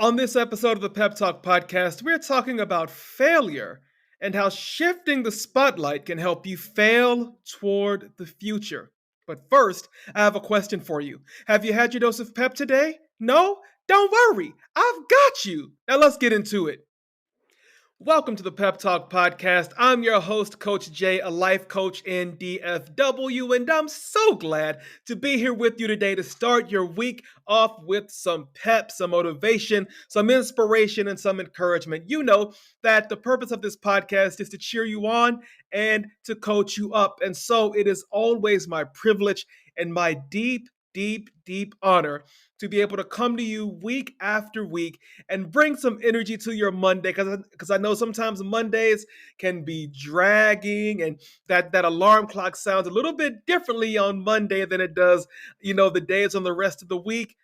On this episode of the Pep Talk podcast, we're talking about failure and how shifting the spotlight can help you fail toward the future. But first, I have a question for you. Have you had your dose of pep today? No? Don't worry, I've got you. Now let's get into it. Welcome to the Pep Talk podcast. I'm your host, Coach Jay, a life coach in DFW, and I'm so glad to be here with you today to start your week off with some pep, some motivation, some inspiration, and some encouragement. You know that the purpose of this podcast is to cheer you on and to coach you up. And so it is always my privilege and my deep honor to be able to come to you week after week and bring some energy to your Monday, because I know sometimes Mondays can be dragging, and that alarm clock sounds a little bit differently on Monday than it does, the days on the rest of the week.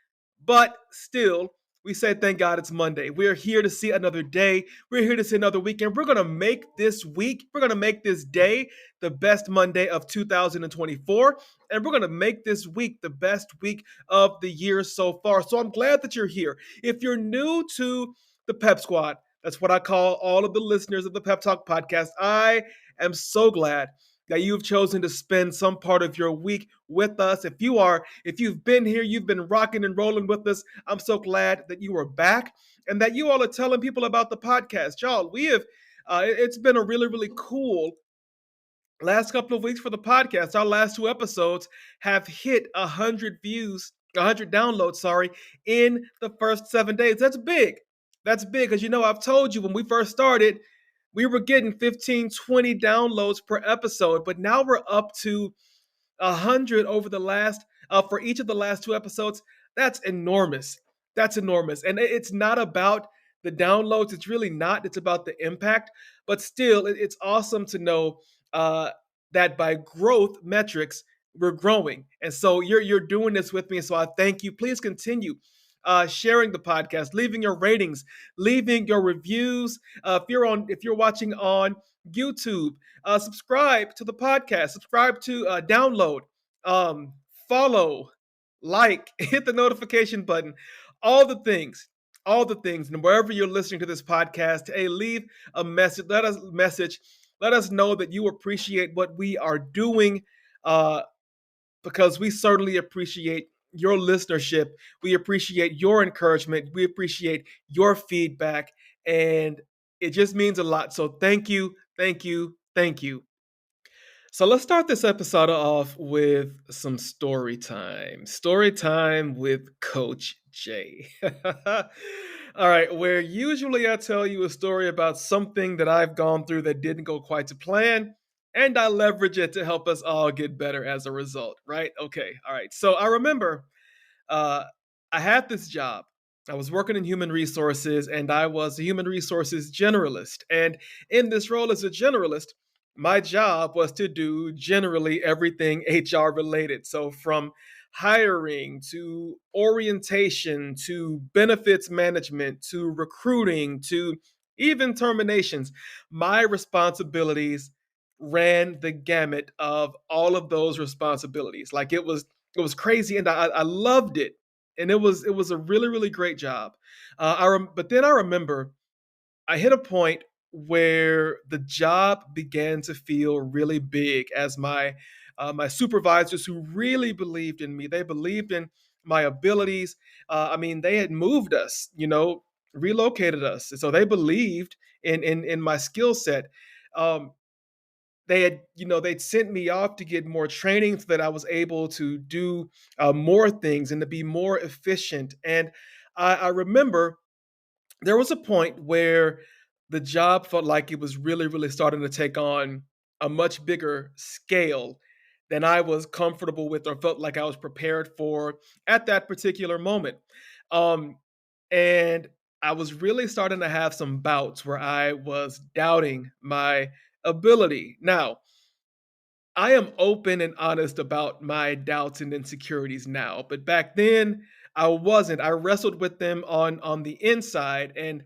But still, we say thank God it's Monday. We're here to see another day. We're here to see another weekend. We're going to make this week, we're going to make this day the best Monday of 2024. And we're going to make this week the best week of the year so far. So I'm glad that you're here. If you're new to the Pep Squad, that's what I call all of the listeners of the Pep Talk podcast, I am so glad that you've chosen to spend some part of your week with us. If you've been here, you've been rocking and rolling with us, I'm so glad that you are back and that you all are telling people about the podcast. Y'all, it's been a really, really cool last couple of weeks for the podcast. Our last two episodes have hit 100 views, 100 downloads, in the first 7 days. That's big. That's big because, I've told you when we first started, we were getting 15, 20 downloads per episode, but now we're up to 100 over the last, for each of the last two episodes. That's enormous. That's enormous. And it's not about the downloads. It's really not. It's about the impact. But still, it's awesome to know that by growth metrics, we're growing. And so you're doing this with me. So I thank you. Please continue sharing the podcast, leaving your ratings, leaving your reviews. If you're watching on YouTube, subscribe to the podcast, subscribe to download, follow, like, hit the notification button, all the things. All the things, and wherever you're listening to this podcast, hey, leave a message. Let us know that you appreciate what we are doing, because we certainly appreciate your listenership. We appreciate your encouragement. We appreciate your feedback, and it just means a lot. So thank you, thank you, thank you. So let's start this episode off with some story time. Story time with Coach Jay. All right, where usually I tell you a story about something that I've gone through that didn't go quite to plan, and I leverage it to help us all get better as a result, right? Okay, all right. So I remember I had this job. I was working in human resources, and I was a human resources generalist. And in this role as a generalist, my job was to do generally everything HR related. So from hiring to orientation to benefits management to recruiting to even terminations, my responsibilities ran the gamut of all of those responsibilities. Like it was crazy, and I loved it, and it was a really, really great job. But then I remember I hit a point where the job began to feel really big, as my supervisors, who really believed in me, they believed in my abilities. They had moved us, relocated us, so they believed in my skill set. Um, they'd sent me off to get more training so that I was able to do more things and to be more efficient. And I remember there was a point where the job felt like it was really, really starting to take on a much bigger scale than I was comfortable with or felt like I was prepared for at that particular moment. Um, and I was really starting to have some bouts where I was doubting my ability. Now, I am open and honest about my doubts and insecurities now, but back then I wasn't. I wrestled with them on the inside, and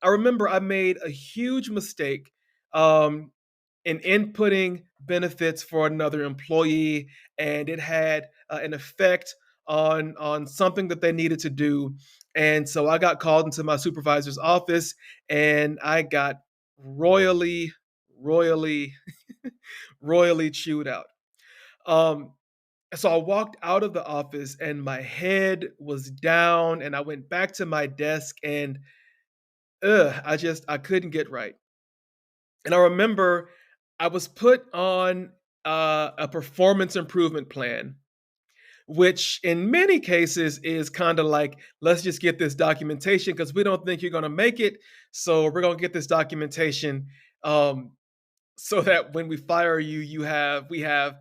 I remember I made a huge mistake um, in inputting benefits for another employee, and it had an effect on something that they needed to do. And so I got called into my supervisor's office and I got royally, royally, royally chewed out. Um, so I walked out of the office and my head was down and I went back to my desk and I couldn't get right. And I remember I was put on a performance improvement plan, which in many cases is kind of like, let's just get this documentation because we don't think you're going to make it. So we're going to get this documentation um, so that when we fire you, we have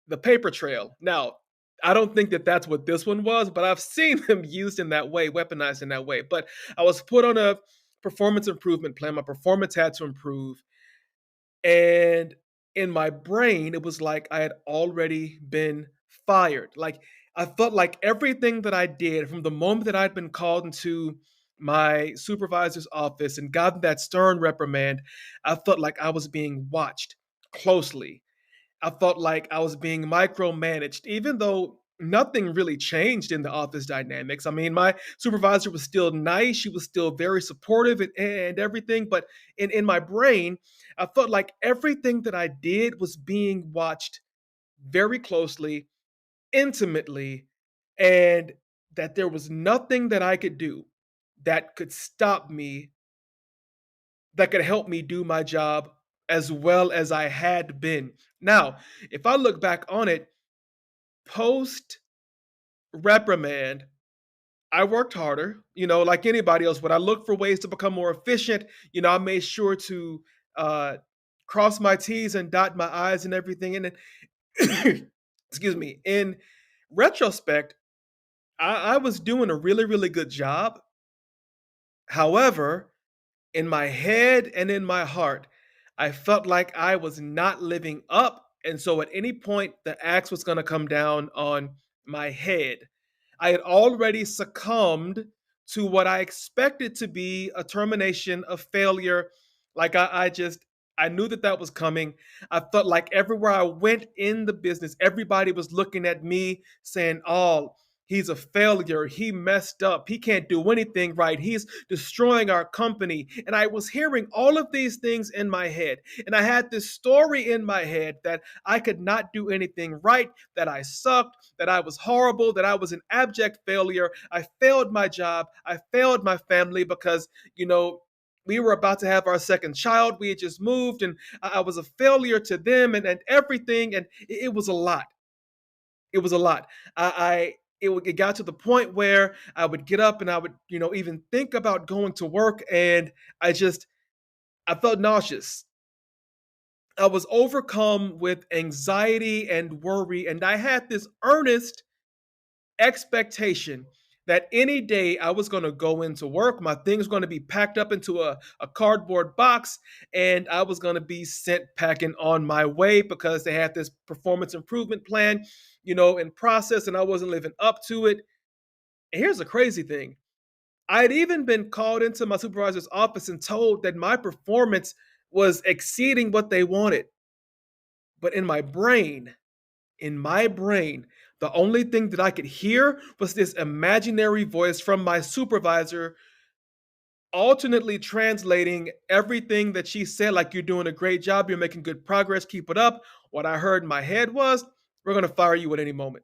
the paper trail. Now, I don't think that that's what this one was, but I've seen them used in that way, weaponized in that way. But I was put on a performance improvement plan. My performance had to improve. And in my brain, it was like I had already been fired. Like I felt like everything that I did from the moment that I'd been called into my supervisor's office and gotten that stern reprimand, I felt like I was being watched closely. I felt like I was being micromanaged, even though nothing really changed in the office dynamics. I mean, my supervisor was still nice. She was still very supportive and everything. But in my brain, I felt like everything that I did was being watched very closely, intimately, and that there was nothing that I could do that could stop me, that could help me do my job as well as I had been. Now, if I look back on it, post reprimand, I worked harder, like anybody else. When I looked for ways to become more efficient, I made sure to uh, cross my T's and dot my I's and everything. And then, excuse me, in retrospect, I was doing a really, really good job. However, in my head and in my heart, I felt like I was not living up. And so at any point, the axe was going to come down on my head. I had already succumbed to what I expected to be a termination of failure. Like I knew that that was coming. I felt like everywhere I went in the business, everybody was looking at me saying, "Oh, he's a failure. He messed up. He can't do anything right. He's destroying our company." And I was hearing all of these things in my head. And I had this story in my head that I could not do anything right, that I sucked, that I was horrible, that I was an abject failure. I failed my job. I failed my family because, we were about to have our second child. We had just moved, and I was a failure to them and everything. And it was a lot. It was a lot. It got to the point where I would get up and I would, even think about going to work, and I felt nauseous. I was overcome with anxiety and worry, and I had this earnest expectation that any day I was going to go into work, my things going to be packed up into a cardboard box, and I was going to be sent packing on my way because they had this performance improvement plan, in process, and I wasn't living up to it. And here's the crazy thing. I had even been called into my supervisor's office and told that my performance was exceeding what they wanted. But in my brain, the only thing that I could hear was this imaginary voice from my supervisor, alternately translating everything that she said, like, "You're doing a great job, you're making good progress, keep it up." What I heard in my head was, "We're going to fire you at any moment.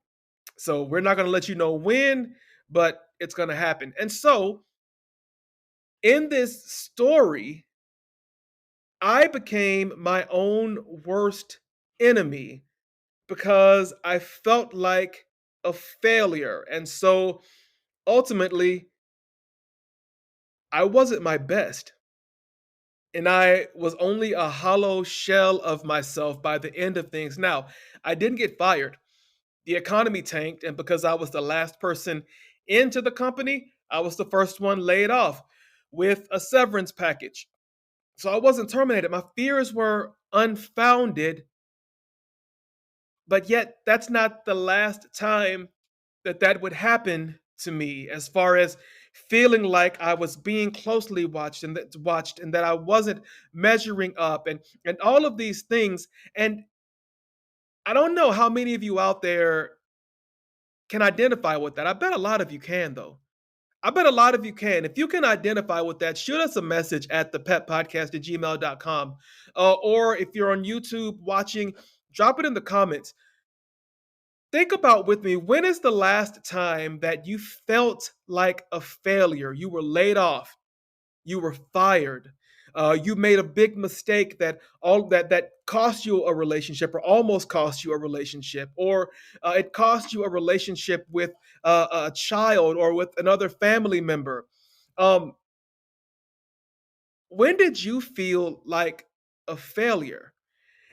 So we're not going to let you know when, but it's going to happen." And so in this story, I became my own worst enemy because I felt like a failure. And so ultimately, I wasn't my best. And I was only a hollow shell of myself by the end of things. Now, I didn't get fired. The economy tanked. And because I was the last person into the company, I was the first one laid off with a severance package. So I wasn't terminated. My fears were unfounded, but yet that's not the last time that that would happen to me, as far as feeling like I was being closely watched and that I wasn't measuring up and all of these things. And I don't know how many of you out there can identify with that. I bet a lot of you can, though. I bet a lot of you can. If you can identify with that, shoot us a message at the peppodcast at gmail.com. Or if you're on YouTube watching, drop it in the comments. Think about with me, when is the last time that you felt like a failure? You were laid off, you were fired, you made a big mistake that cost you a relationship or almost cost you a relationship, or it cost you a relationship with a child or with another family member. Um, when did you feel like a failure?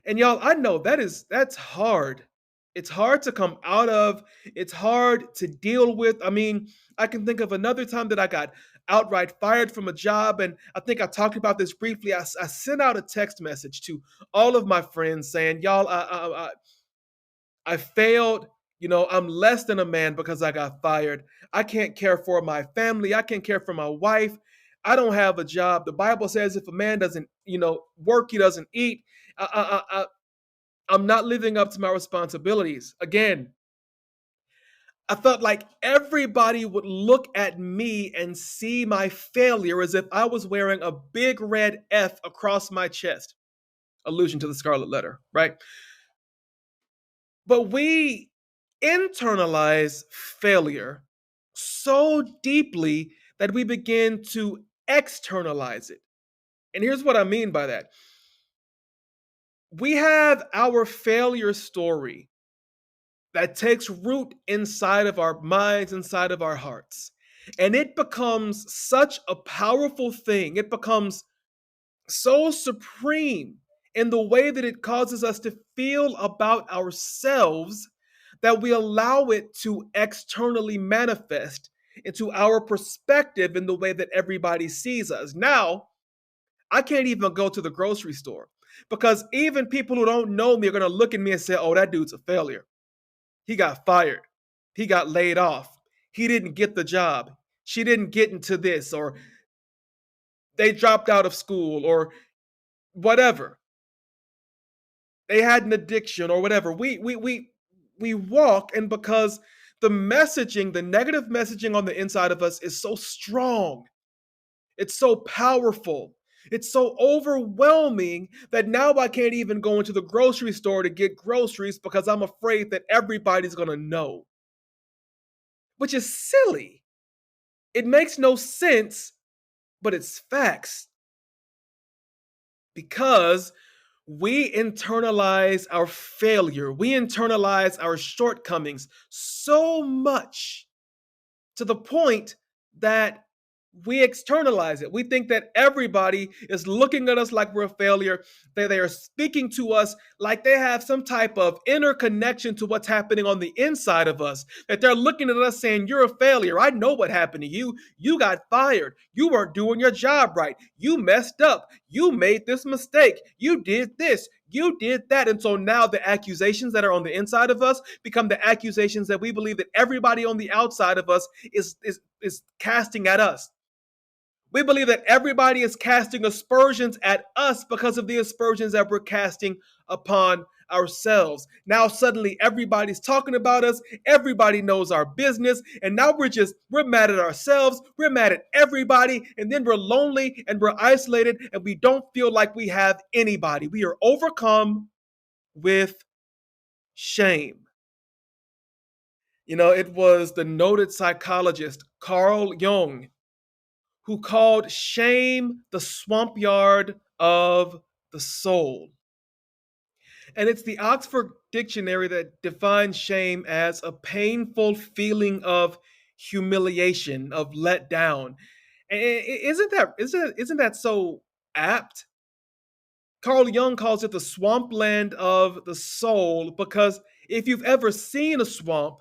And y'all, I know that's hard. It's hard to come out of. It's hard to deal with. I mean, I can think of another time that I got outright fired from a job, and I think I talked about this briefly. I sent out a text message to all of my friends saying, "Y'all, I failed. You know, I'm less than a man because I got fired. I can't care for my family. I can't care for my wife. I don't have a job. The Bible says if a man doesn't, work, he doesn't eat. I'm not living up to my responsibilities." Again, I felt like everybody would look at me and see my failure as if I was wearing a big red F across my chest. Allusion to the Scarlet Letter, right? But we internalize failure so deeply that we begin to externalize it. And here's what I mean by that: we have our failure story that takes root inside of our minds, inside of our hearts. And it becomes such a powerful thing. It becomes so supreme in the way that it causes us to feel about ourselves that we allow it to externally manifest into our perspective in the way that everybody sees us. Now, I can't even go to the grocery store because even people who don't know me are going to look at me and say, "Oh, that dude's a failure. He got fired. He got laid off. He didn't get the job. She didn't get into this," or "they dropped out of school," or whatever. "They had an addiction," or whatever. We walk, and because the messaging, the negative messaging on the inside of us is so strong, it's so powerful, it's so overwhelming that now I can't even go into the grocery store to get groceries because I'm afraid that everybody's going to know, which is silly. It makes no sense, but it's facts because we internalize our failure, we internalize our shortcomings so much to the point that we externalize it. We think that everybody is looking at us like we're a failure, that they are speaking to us like they have some type of inner connection to what's happening on the inside of us, that they're looking at us saying, "You're a failure. I know what happened to you. You got fired. You weren't doing your job right. You messed up. You made this mistake. You did this. You did that." And so now the accusations that are on the inside of us become the accusations that we believe that everybody on the outside of us is casting at us. We believe that everybody is casting aspersions at us because of the aspersions that we're casting upon ourselves. Now suddenly everybody's talking about us, everybody knows our business, and now we're mad at ourselves, we're mad at everybody, and then we're lonely and we're isolated and we don't feel like we have anybody. We are overcome with shame. It was the noted psychologist Carl Jung who called shame the swamp yard of the soul. And it's the Oxford Dictionary that defines shame as a painful feeling of humiliation, of let down. And isn't that so apt? Carl Jung calls it the swampland of the soul because if you've ever seen a swamp,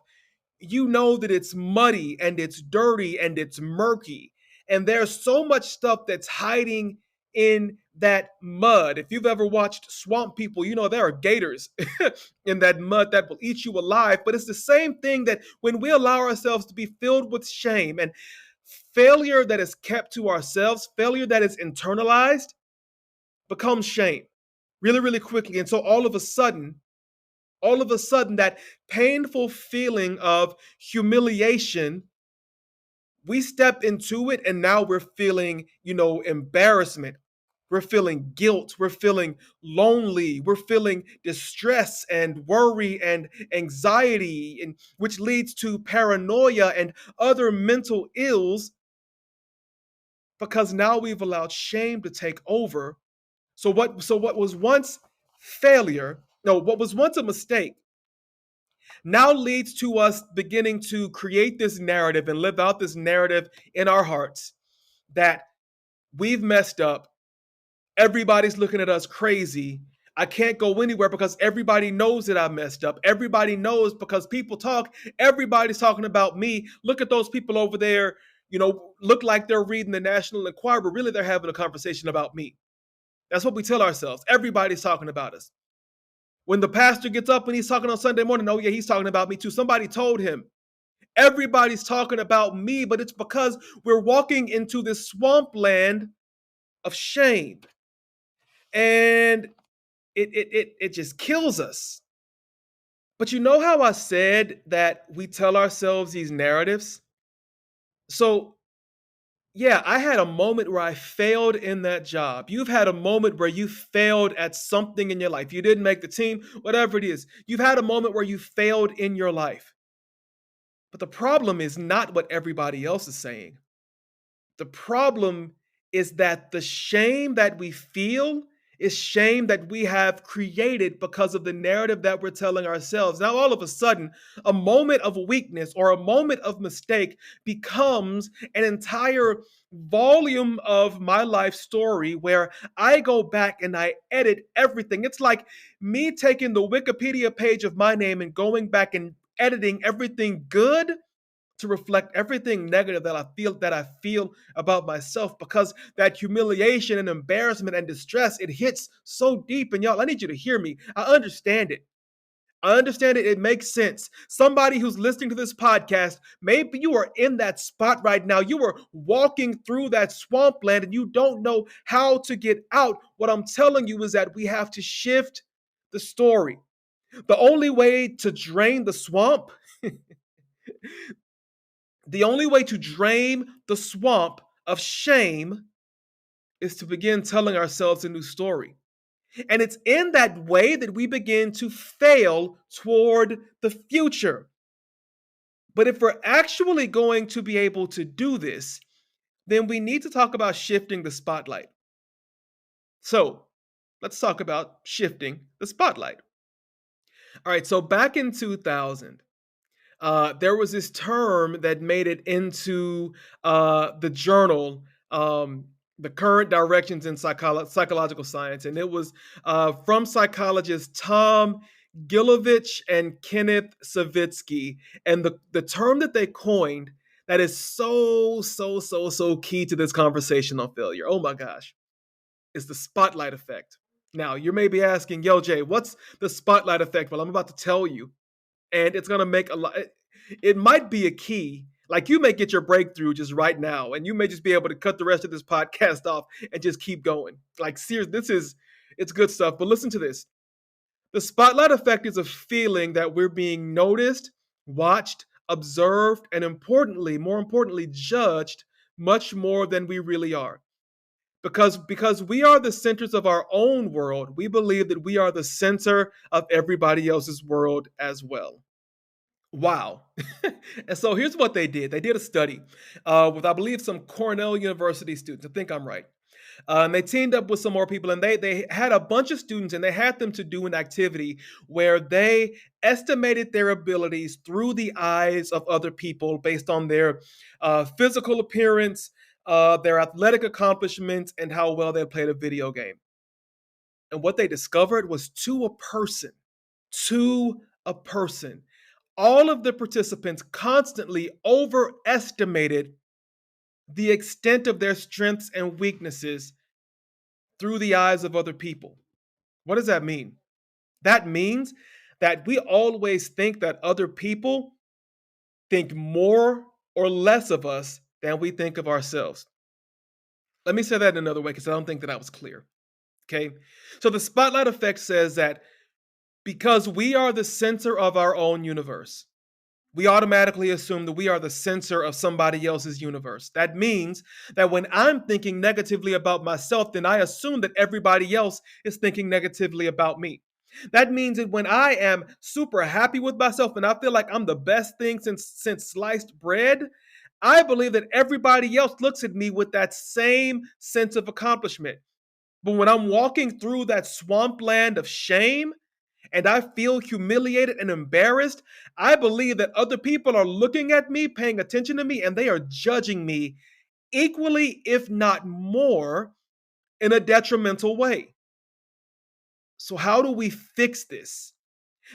you know that it's muddy and it's dirty and it's murky. And there's so much stuff that's hiding in that mud. If you've ever watched Swamp People, you know there are gators in that mud that will eat you alive. But it's the same thing that when we allow ourselves to be filled with shame and failure that is kept to ourselves, failure that is internalized, becomes shame really, really quickly. And so all of a sudden, that painful feeling of humiliation, We step into it and now we're feeling, embarrassment. We're feeling guilt. We're feeling lonely. We're feeling distress and worry and anxiety, and which leads to paranoia and other mental ills because now we've allowed shame to take over. So what was once failure, no, what was once a mistake now leads to us beginning to create this narrative and live out this narrative in our hearts that we've messed up. Everybody's looking at us crazy. I can't go anywhere because everybody knows that I messed up. Everybody knows because people talk. Everybody's talking about me. Look at those people over there, look like they're reading the National Enquirer, but really they're having a conversation about me. That's what we tell ourselves. Everybody's talking about us. When the pastor gets up and he's talking on Sunday morning, oh yeah, he's talking about me too. Somebody told him. Everybody's talking about me, but it's because we're walking into this swampland of shame. And it just kills us. But you know how I said that we tell ourselves these narratives? So, yeah, I had a moment where I failed in that job. You've had a moment where you failed at something in your life. You didn't make the team, whatever it is. You've had a moment where you failed in your life. But the problem is not what everybody else is saying. The problem is that the shame that we feel is shame that we have created because of the narrative that we're telling ourselves. Now, all of a sudden, a moment of weakness or a moment of mistake becomes an entire volume of my life story where I go back and I edit everything. It's like me taking the Wikipedia page of my name and going back and editing everything good to reflect everything negative that I feel about myself, because that humiliation and embarrassment and distress, it hits so deep. And y'all, I need you to hear me. I understand it. I understand it. It makes sense. Somebody who's listening to this podcast, maybe you are in that spot right now. You are walking through that swampland and you don't know how to get out. What I'm telling you is that we have to shift the story. The only way to drain the swamp The only way to drain the swamp of shame is to begin telling ourselves a new story. And it's in that way that we begin to fail toward the future. But if we're actually going to be able to do this, then we need to talk about shifting the spotlight. So let's talk about shifting the spotlight. All right, so back in 2000, there was this term that made it into the journal, The Current Directions in Psychological Science. And it was from psychologists Tom Gilovich and Kenneth Savitsky. And the term that they coined that is so key to this conversation on failure, oh my gosh, is the spotlight effect. Now, you may be asking, yo, Jay, what's the spotlight effect? Well, I'm about to tell you, and it's going to make a lot. It might be a key. Like, you may get your breakthrough just right now, and you may just be able to cut the rest of this podcast off and just keep going. Like, seriously, it's good stuff. But listen to this. The spotlight effect is a feeling that we're being noticed, watched, observed, and more importantly, judged much more than we really are. Because we are the centers of our own world, we believe that we are the center of everybody else's world as well. Wow. And so here's what they did. They did a study with, I believe, some Cornell University students. I think I'm right. And they teamed up with some more people, and they had a bunch of students, and they had them to do an activity where they estimated their abilities through the eyes of other people based on their physical appearance, their athletic accomplishments, and how well they played a video game. And what they discovered was to a person, all of the participants constantly overestimated the extent of their strengths and weaknesses through the eyes of other people. What does that mean? That means that we always think that other people think more or less of us than we think of ourselves. Let me say that in another way because I don't think that was clear. Okay? So the spotlight effect says that because we are the center of our own universe, We automatically assume that we are the censor of somebody else's universe. That means that when I'm thinking negatively about myself, then I assume that everybody else is thinking negatively about me. That means that when I am super happy with myself and I feel like I'm the best thing since sliced bread, I believe that everybody else looks at me with that same sense of accomplishment. But when I'm walking through that swampland of shame, and I feel humiliated and embarrassed, I believe that other people are looking at me, paying attention to me, and they are judging me equally, if not more, in a detrimental way. So, how do we fix this?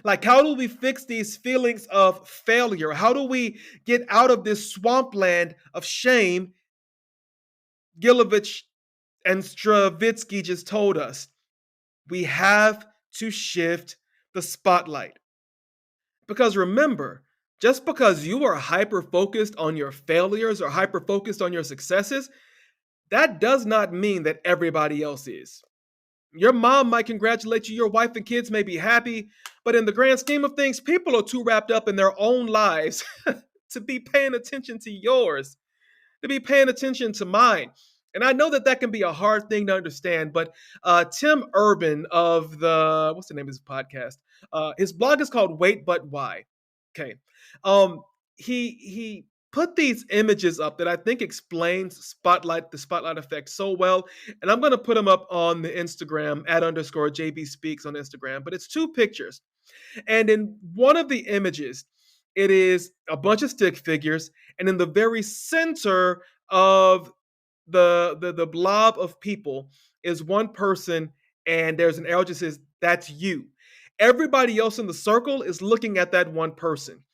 Like, how do we fix these feelings of failure? How do we get out of this swampland of shame? Gilovich and Stravitsky just told us we have to shift the spotlight. Because remember, just because you are hyper focused on your failures or hyper focused on your successes, that does not mean that everybody else is. Your mom might congratulate you, your wife and kids may be happy, but in the grand scheme of things, people are too wrapped up in their own lives to be paying attention to yours, to be paying attention to mine. And I know that that can be a hard thing to understand, but Tim Urban of what's the name of his podcast? His blog is called Wait But Why. Okay. Um, he put these images up that I think explains the spotlight effect so well. And I'm going to put them up on the Instagram at underscore JB Speaks on Instagram. But it's two pictures. And in one of the images, it is a bunch of stick figures. And in the very center of the blob of people is one person, and there's an arrow that says, "That's you." Everybody else in the circle is looking at that one person.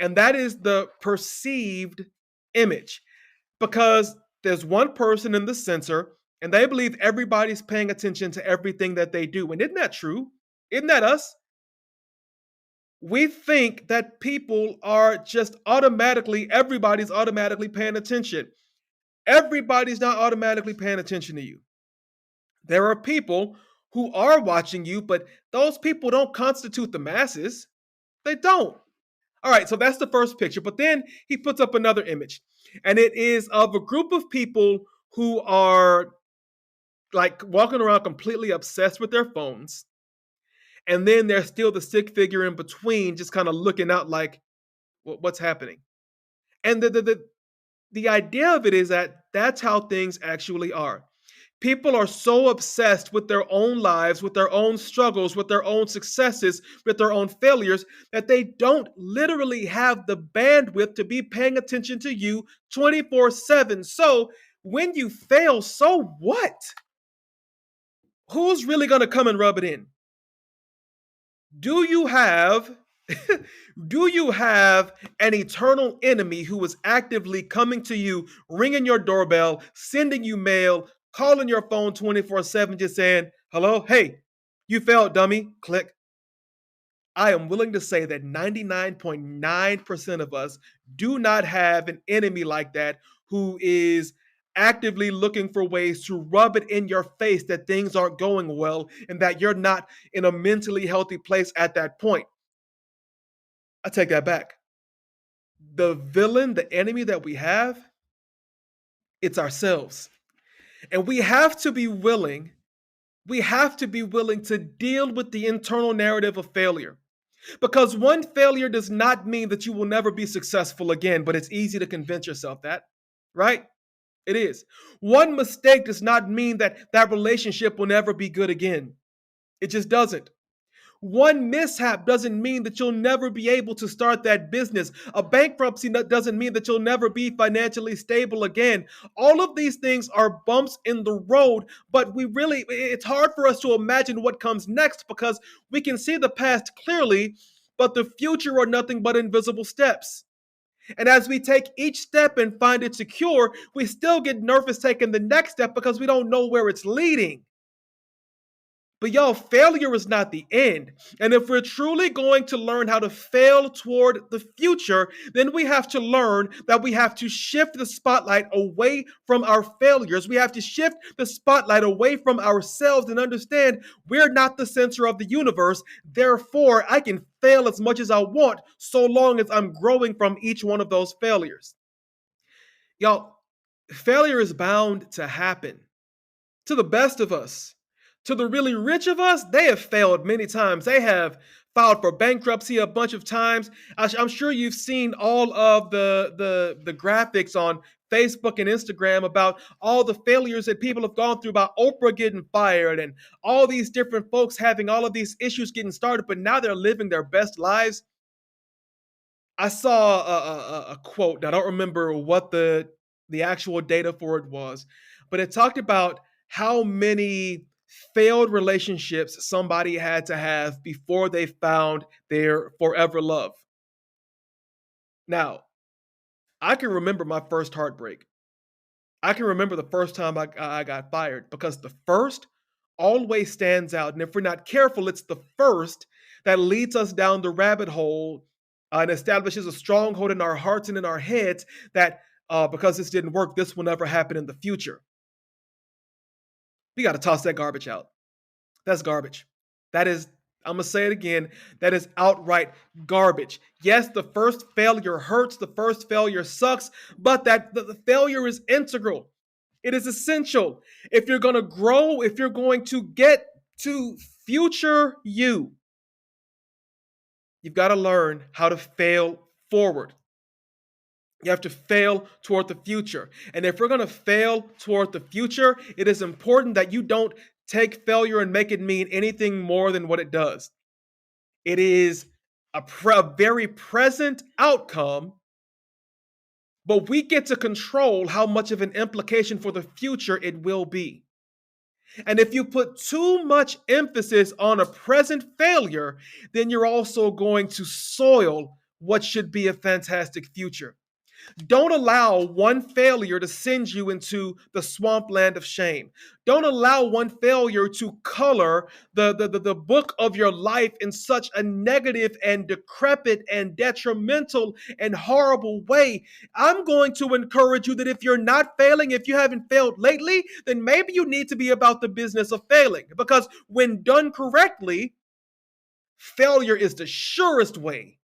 And that is the perceived image because there's one person in the center and they believe everybody's paying attention to everything that they do. And isn't that true? Isn't that us? We think that people are just everybody's automatically paying attention. Everybody's not automatically paying attention to you. There are people who are watching you, but those people don't constitute the masses. They don't. All right, so that's the first picture. But then he puts up another image, and it is of a group of people who are like walking around completely obsessed with their phones. And then there's still the stick figure in between, just kind of looking out like, what's happening? And the idea of it is that that's how things actually are. People are so obsessed with their own lives, with their own struggles, with their own successes, with their own failures, that they don't literally have the bandwidth to be paying attention to you 24/7. So when you fail, so what? Who's really going to come and rub it in? Do you have do you have an eternal enemy who is actively coming to you, ringing your doorbell, sending you mail, calling your phone 24/7, just saying, "Hello, hey, you failed, dummy." Click. I am willing to say that 99.9% of us do not have an enemy like that who is actively looking for ways to rub it in your face that things aren't going well and that you're not in a mentally healthy place at that point. I take that back. The villain, the enemy that we have, it's ourselves. And we have to be willing to deal with the internal narrative of failure. Because one failure does not mean that you will never be successful again, but it's easy to convince yourself that, right? It is. One mistake does not mean that that relationship will never be good again. It just doesn't. One mishap doesn't mean that you'll never be able to start that business. A bankruptcy doesn't mean that you'll never be financially stable again. All of these things are bumps in the road, but it's hard for us to imagine what comes next because we can see the past clearly, but the future are nothing but invisible steps. And as we take each step and find it secure, we still get nervous taking the next step because we don't know where it's leading. But y'all, failure is not the end. And if we're truly going to learn how to fail toward the future, then we have to learn that we have to shift the spotlight away from our failures. We have to shift the spotlight away from ourselves and understand we're not the center of the universe. Therefore, I can fail as much as I want so long as I'm growing from each one of those failures. Y'all, failure is bound to happen to the best of us. To the really rich of us, they have failed many times. They have filed for bankruptcy a bunch of times. I'm sure you've seen all of the graphics on Facebook and Instagram about all the failures that people have gone through, about Oprah getting fired and all these different folks having all of these issues getting started, but now they're living their best lives. I saw a quote. I don't remember what the actual data for it was, but it talked about how many failed relationships somebody had to have before they found their forever love. Now, I can remember my first heartbreak. I can remember the first time I got fired because the first always stands out. And if we're not careful, it's the first that leads us down the rabbit hole and establishes a stronghold in our hearts and in our heads that because this didn't work, this will never happen in the future. We got to toss that garbage out. That's garbage. That is, I'm going to say it again, that is outright garbage. Yes, the first failure hurts, the first failure sucks, but the failure is integral. It is essential. If you're going to grow, if you're going to get to future you've got to learn how to fail forward. You have to fail toward the future. And if we're going to fail toward the future, it is important that you don't take failure and make it mean anything more than what it does. It is a very present outcome, but we get to control how much of an implication for the future it will be. And if you put too much emphasis on a present failure, then you're also going to soil what should be a fantastic future. Don't allow one failure to send you into the swampland of shame. Don't allow one failure to color the book of your life in such a negative and decrepit and detrimental and horrible way. I'm going to encourage you that if you're not failing, if you haven't failed lately, then maybe you need to be about the business of failing. Because when done correctly, failure is the surest way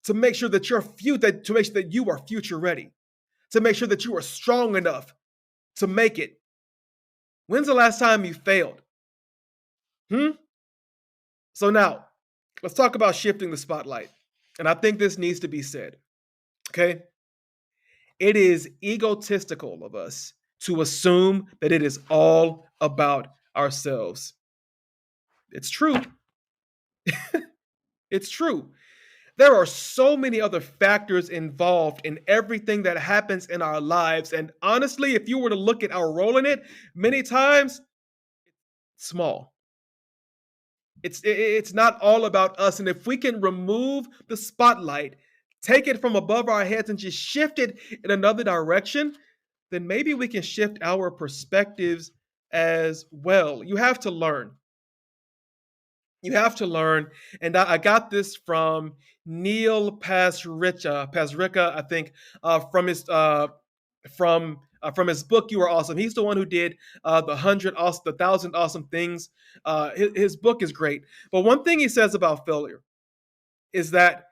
to make sure that to make sure that you are future ready, to make sure that you are strong enough to make it. When's the last time you failed? So now, let's talk about shifting the spotlight. And I think this needs to be said. Okay? It is egotistical of us to assume that it is all about ourselves. It's true. It's true. There are so many other factors involved in everything that happens in our lives. And honestly, if you were to look at our role in it, many times, it's small. It's not all about us. And if we can remove the spotlight, take it from above our heads and just shift it in another direction, then maybe we can shift our perspectives as well. You have to learn. You have to learn, and I got this from Neil Pasricha, I think, from his book "You Are Awesome." He's the one who did the 1,000 Awesome Things. His book is great, but one thing he says about failure is that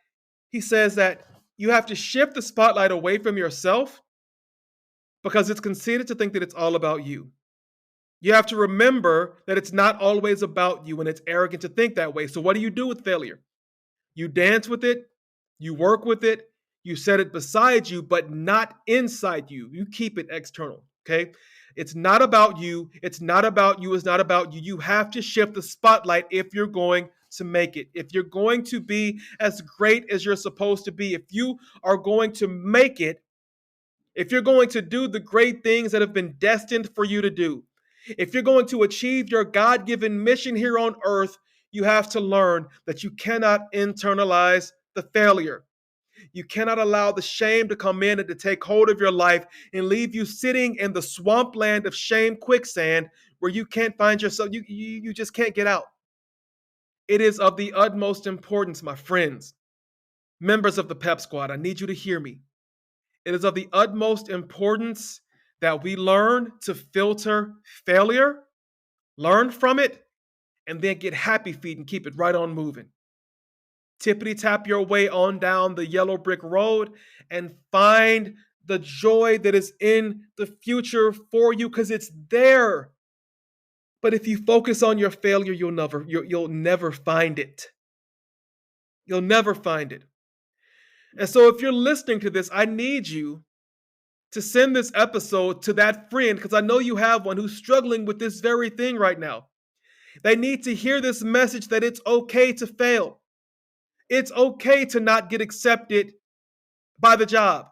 he says that you have to shift the spotlight away from yourself because it's conceited to think that it's all about you. You have to remember that it's not always about you, and it's arrogant to think that way. So what do you do with failure? You dance with it, you work with it, you set it beside you, but not inside you. You keep it external, okay? It's not about you. It's not about you. It's not about you. You have to shift the spotlight if you're going to make it. If you're going to be as great as you're supposed to be, if you are going to make it, if you're going to do the great things that have been destined for you to do, if you're going to achieve your God-given mission here on earth, you have to learn that you cannot internalize the failure. You cannot allow the shame to come in and to take hold of your life and leave you sitting in the swampland of shame quicksand where you can't find yourself, you just can't get out. It is of the utmost importance, my friends, members of the Pep Squad, I need you to hear me. It is of the utmost importance that we learn to filter failure, learn from it, and then get happy feet and keep it right on moving. Tippity tap your way on down the yellow brick road and find the joy that is in the future for you because it's there. But if you focus on your failure, you'll never find it. You'll never find it. And so if you're listening to this, I need you to send this episode to that friend because I know you have one who's struggling with this very thing right now. They need to hear this message that it's okay to fail. It's okay to not get accepted by the job.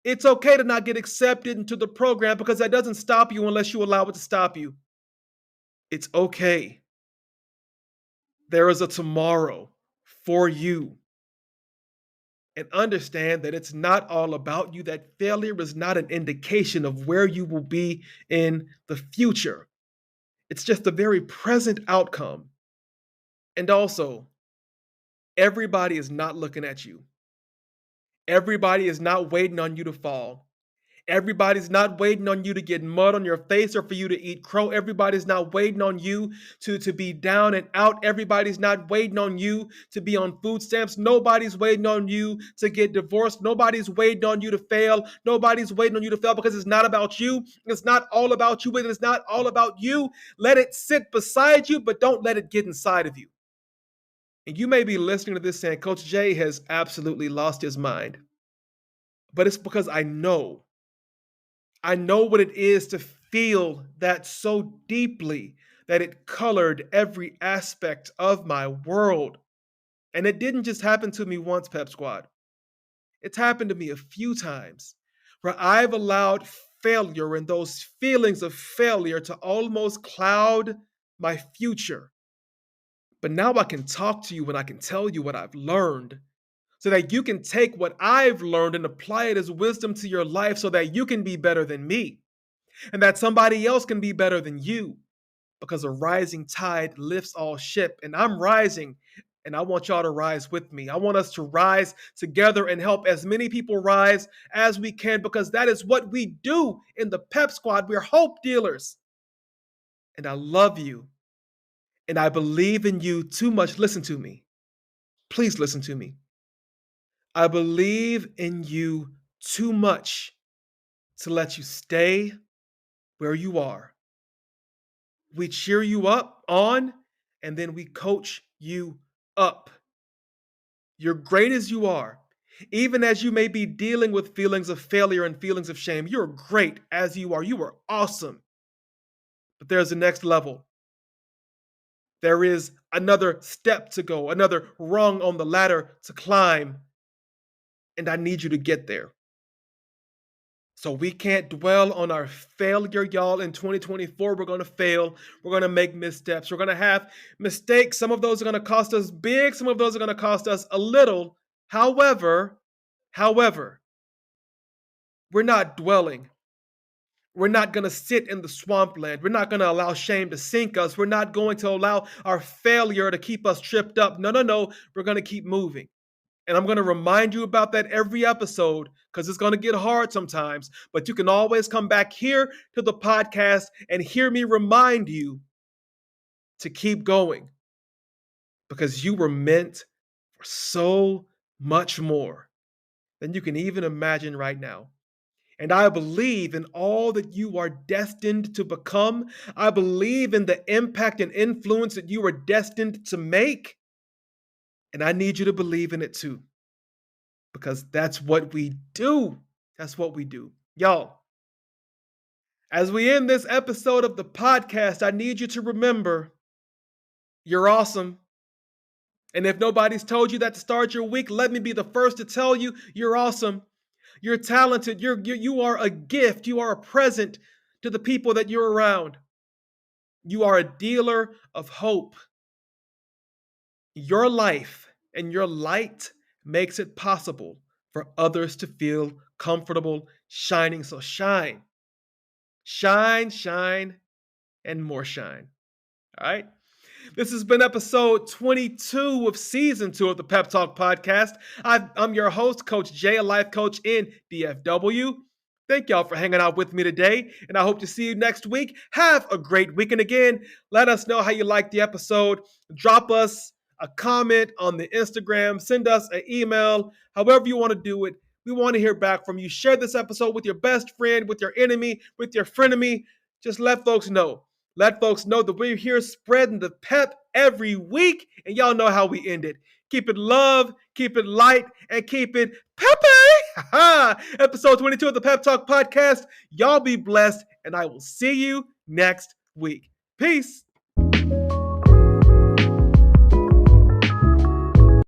It's okay to not get accepted into the program because that doesn't stop you unless you allow it to stop you. It's okay. There is a tomorrow for you. And understand that it's not all about you, that failure is not an indication of where you will be in the future. It's just a very present outcome. And also, everybody is not looking at you. Everybody is not waiting on you to fall. Everybody's not waiting on you to get mud on your face or for you to eat crow. Everybody's not waiting on you to be down and out. Everybody's not waiting on you to be on food stamps. Nobody's waiting on you to get divorced. Nobody's waiting on you to fail. Nobody's waiting on you to fail because it's not about you. It's not all about you, but it's not all about you. Let it sit beside you, but don't let it get inside of you. And you may be listening to this saying, Coach Jay has absolutely lost his mind. But it's because I know what it is to feel that so deeply that it colored every aspect of my world. And it didn't just happen to me once, Pep Squad. It's happened to me a few times where I've allowed failure and those feelings of failure to almost cloud my future. But now I can talk to you and I can tell you what I've learned so that you can take what I've learned and apply it as wisdom to your life so that you can be better than me and that somebody else can be better than you because a rising tide lifts all ship. And I'm rising and I want y'all to rise with me. I want us to rise together and help as many people rise as we can because that is what we do in the Pep Squad. We're hope dealers. And I love you. And I believe in you too much. Listen to me. Please listen to me. I believe in you too much to let you stay where you are. We cheer you up on, and then we coach you up. You're great as you are. Even as you may be dealing with feelings of failure and feelings of shame, you're great as you are. You are awesome. But there's the next level. There is another step to go, another rung on the ladder to climb. And I need you to get there. So we can't dwell on our failure, y'all. In 2024, we're going to fail. We're going to make missteps. We're going to have mistakes. Some of those are going to cost us big. Some of those are going to cost us a little. However, we're not dwelling. We're not going to sit in the swampland. We're not going to allow shame to sink us. We're not going to allow our failure to keep us tripped up. No. We're going to keep moving. And I'm going to remind you about that every episode because it's going to get hard sometimes. But you can always come back here to the podcast and hear me remind you to keep going because you were meant for so much more than you can even imagine right now. And I believe in all that you are destined to become. I believe in the impact and influence that you are destined to make. And I need you to believe in it too. Because that's what we do. That's what we do. Y'all, as we end this episode of the podcast, I need you to remember you're awesome. And if nobody's told you that to start your week, let me be the first to tell you you're awesome. You're talented. You are a gift. You are a present to the people that you're around. You are a dealer of hope. Your life and your light makes it possible for others to feel comfortable shining. So shine, shine, shine, and more shine. All right? This has been episode 22 of season 2 of the Pep Talk podcast. I'm your host, Coach Jay, a life coach in DFW. Thank y'all for hanging out with me today, and I hope to see you next week. Have a great week. And again, let us know how you liked the episode. Drop us a comment on the Instagram. Send us an email. However you want to do it. We want to hear back from you. Share this episode with your best friend, with your enemy, with your frenemy. Just let folks know. Let folks know that we're here spreading the pep every week, and y'all know how we end it. Keep it love, keep it light, and keep it peppy. Episode 22 of the Pep Talk podcast. Y'all be blessed, and I will see you next week. Peace.